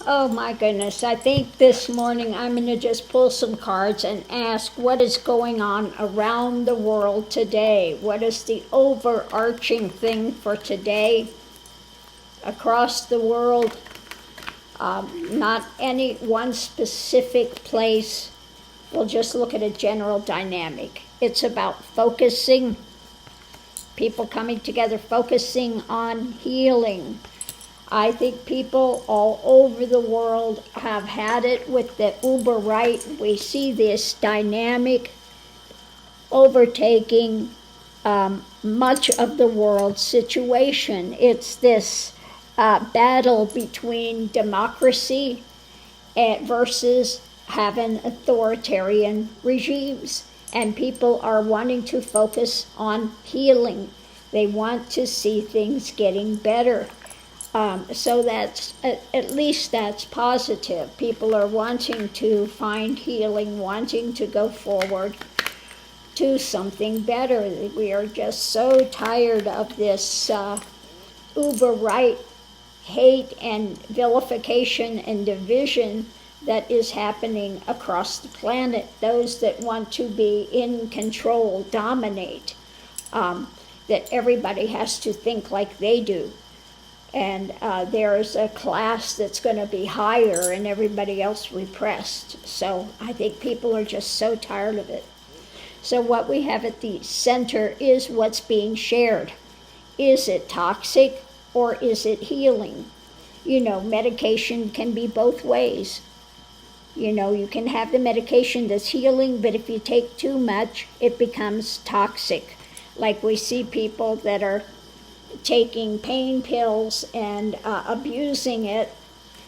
Oh my goodness, I think this morning I'm going to just pull some cards and ask what is going on around the world today. What is the overarching thing for today across the world? Not any one specific place. We'll just look at a general dynamic. It's about focusing, people coming together, focusing on healing. I think people all over the world have had it with the uber right. We see this dynamic overtaking much of the world situation. It's this battle between democracy versus having authoritarian regimes. And people are wanting to focus on healing. They want to see things getting better. So that's, at least that's positive. People are wanting to find healing, wanting to go forward to something better. We are just so tired of this uber right hate and vilification and division that is happening across the planet. Those that want to be in control, dominate, that everybody has to think like they do. And there's a class that's going to be higher and everybody else repressed. So I think people are just so tired of it. So what we have at the center is what's being shared. Is it toxic or is it healing? You know, medication can be both ways. You know, you can have the medication that's healing, but if you take too much, it becomes toxic. Like we see people that are taking pain pills and abusing it.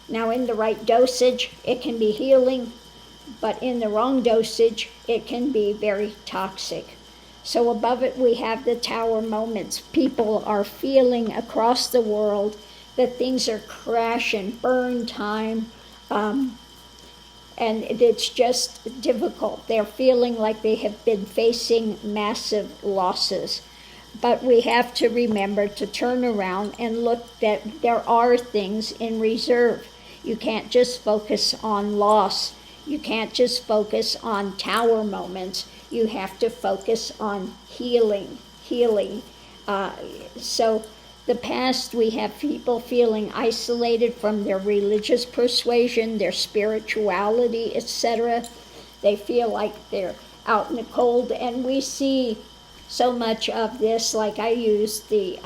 Now, in the right dosage, it can be healing, but in the wrong dosage, it can be very toxic. So above it, we have the tower moments. People are feeling across the world that things are crash and burn time, and it's just difficult. They're feeling like they have been facing massive losses. But we have to remember to turn around and look that there are things in reserve. You can't just focus on loss. You can't just focus on tower moments. You have to focus on healing. So the past, we have people feeling isolated from their religious persuasion, their spirituality, etc. They feel like they're out in the cold, and we see so much of this. Like I use the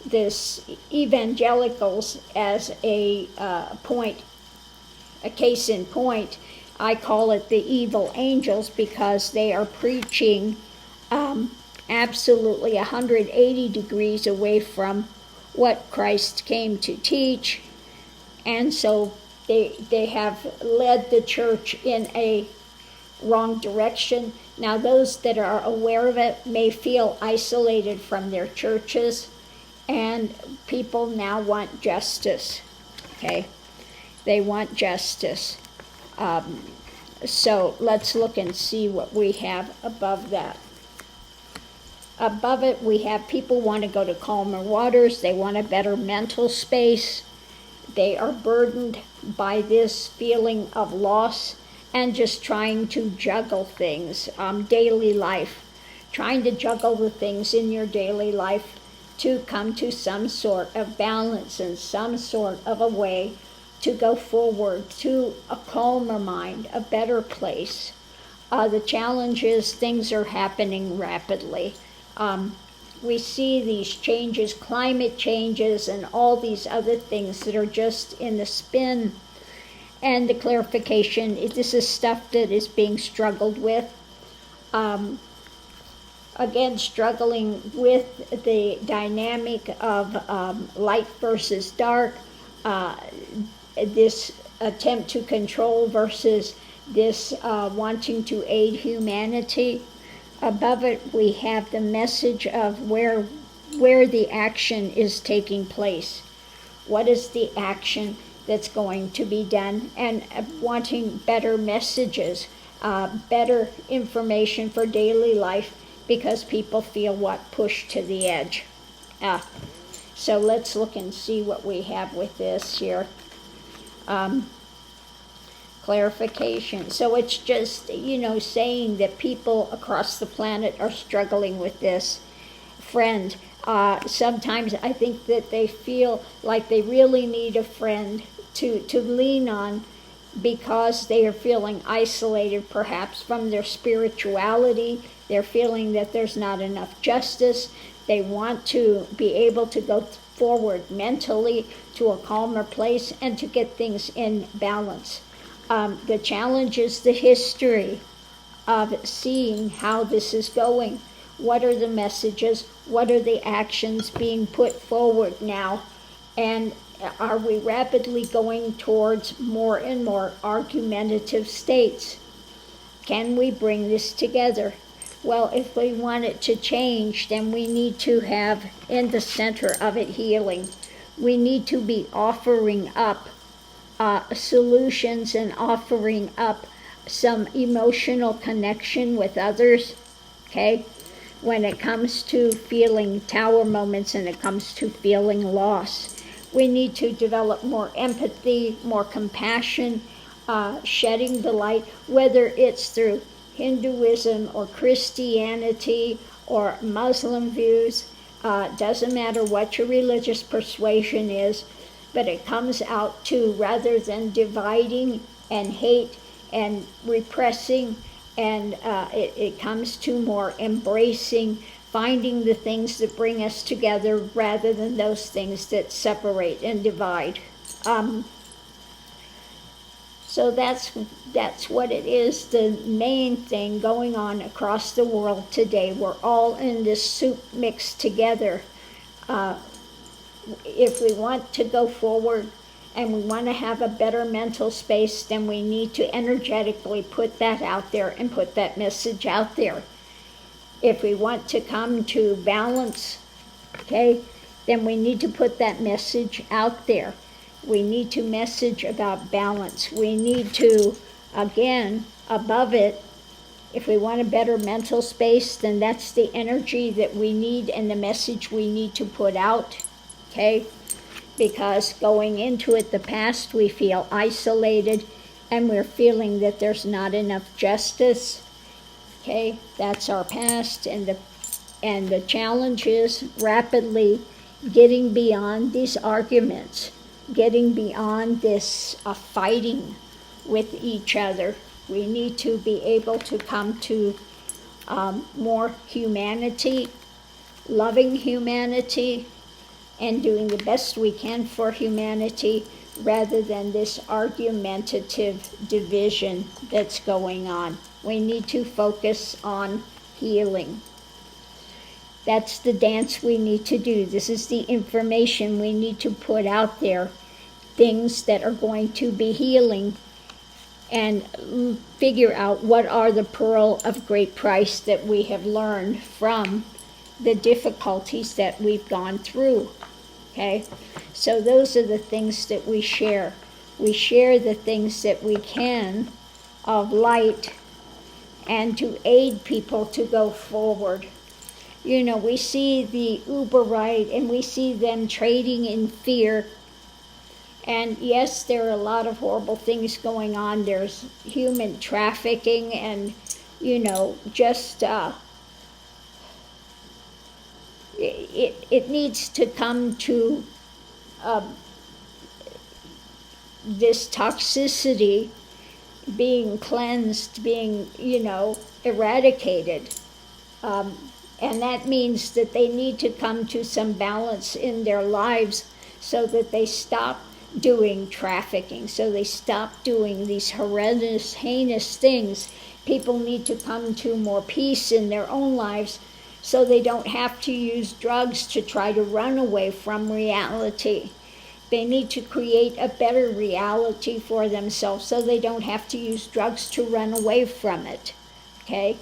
this evangelicals as a case in point. I call it the evil angels because they are preaching absolutely 180 degrees away from what Christ came to teach, and so they have led the church in a wrong direction. Now, those that are aware of it may feel isolated from their churches, and people now want justice, okay? They want justice. So let's look and see what we have above that. Above it, we have people want to go to calmer waters. They want a better mental space. They are burdened by this feeling of loss and just trying to juggle things, daily life, trying to juggle the things in your daily life to come to some sort of balance and some sort of a way to go forward to a calmer mind, a better place. The challenge is things are happening rapidly. We see these changes, climate changes, and all these other things that are just in the spin. And the clarification, this is stuff that is being struggled with. Again, struggling with the dynamic of light versus dark, this attempt to control versus this wanting to aid humanity. Above it, we have the message of where the action is taking place. What is the action that's going to be done? And wanting better messages, better information for daily life, because people feel pushed to the edge. So let's look and see what we have with this here. clarification. So it's just, saying that people across the planet are struggling with this. Friend, sometimes I think that they feel like they really need a friend to lean on, because they are feeling isolated perhaps from their spirituality. They're feeling that there's not enough justice. They want to be able to go forward mentally to a calmer place and to get things in balance. The challenge is the history of seeing how this is going. What are the messages? What are the actions being put forward now? And are we rapidly going towards more and more argumentative states? Can we bring this together? Well, if we want it to change, then we need to have in the center of it healing. We need to be offering up solutions and offering up some emotional connection with others, okay? When it comes to feeling tower moments and it comes to feeling loss, we need to develop more empathy, more compassion, shedding the light, whether it's through Hinduism or Christianity or Muslim views. Doesn't matter what your religious persuasion is, but it comes out to, rather than dividing and hate and repressing, and it comes to more embracing, finding the things that bring us together rather than those things that separate and divide. So that's what it is, the main thing going on across the world today. We're all in this soup mixed together. If we want to go forward and we want to have a better mental space, then we need to energetically put that out there and put that message out there. If we want to come to balance, okay, then we need to put that message out there. We need to message about balance. We need to, again, above it, if we want a better mental space, then that's the energy that we need and the message we need to put out, okay? Because going into it, the past, we feel isolated and we're feeling that there's not enough justice, okay? That's our past, and the challenge is rapidly getting beyond these arguments, getting beyond this fighting with each other. We need to be able to come to more humanity, loving humanity, and doing the best we can for humanity, rather than this argumentative division that's going on. We need to focus on healing. That's the dance we need to do. This is the information we need to put out there, things that are going to be healing, and figure out what are the pearl of great price that we have learned from the difficulties that we've gone through. Okay, so those are the things that we share. We share the things that we can of light and to aid people to go forward. We see the Uber ride and we see them trading in fear. And yes, there are a lot of horrible things going on. There's human trafficking and, just it needs to come to this toxicity being cleansed, being, eradicated. And that means that they need to come to some balance in their lives so that they stop doing trafficking, so they stop doing these horrendous, heinous things. People need to come to more peace in their own lives so they don't have to use drugs to try to run away from reality. They need to create a better reality for themselves so they don't have to use drugs to run away from it, okay?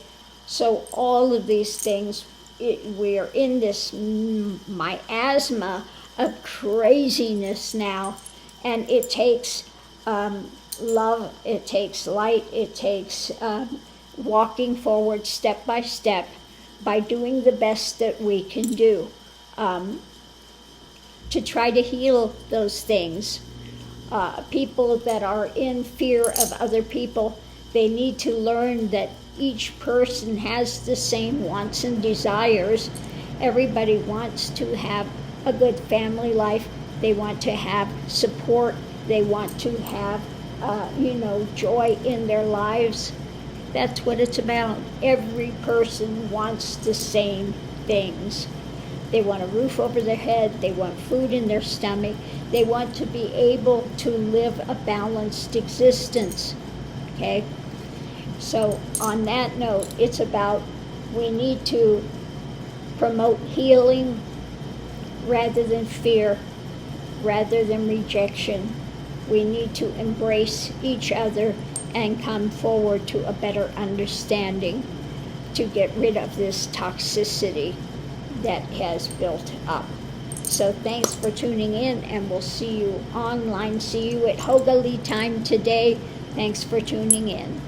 So all of these things, we're in this miasma of craziness now, and it takes love, it takes light, it takes walking forward step by step by doing the best that we can do to try to heal those things. people that are in fear of other people, they need to learn that each person has the same wants and desires. Everybody wants to have a good family life. They want to have support. They want to have, joy in their lives. That's what it's about. Every person wants the same things. They want a roof over their head. They want food in their stomach. They want to be able to live a balanced existence. Okay? So on that note, it's about we need to promote healing rather than fear, rather than rejection. We need to embrace each other and come forward to a better understanding to get rid of this toxicity that has built up. So thanks for tuning in, and we'll see you online. See you at Hogali time today. Thanks for tuning in.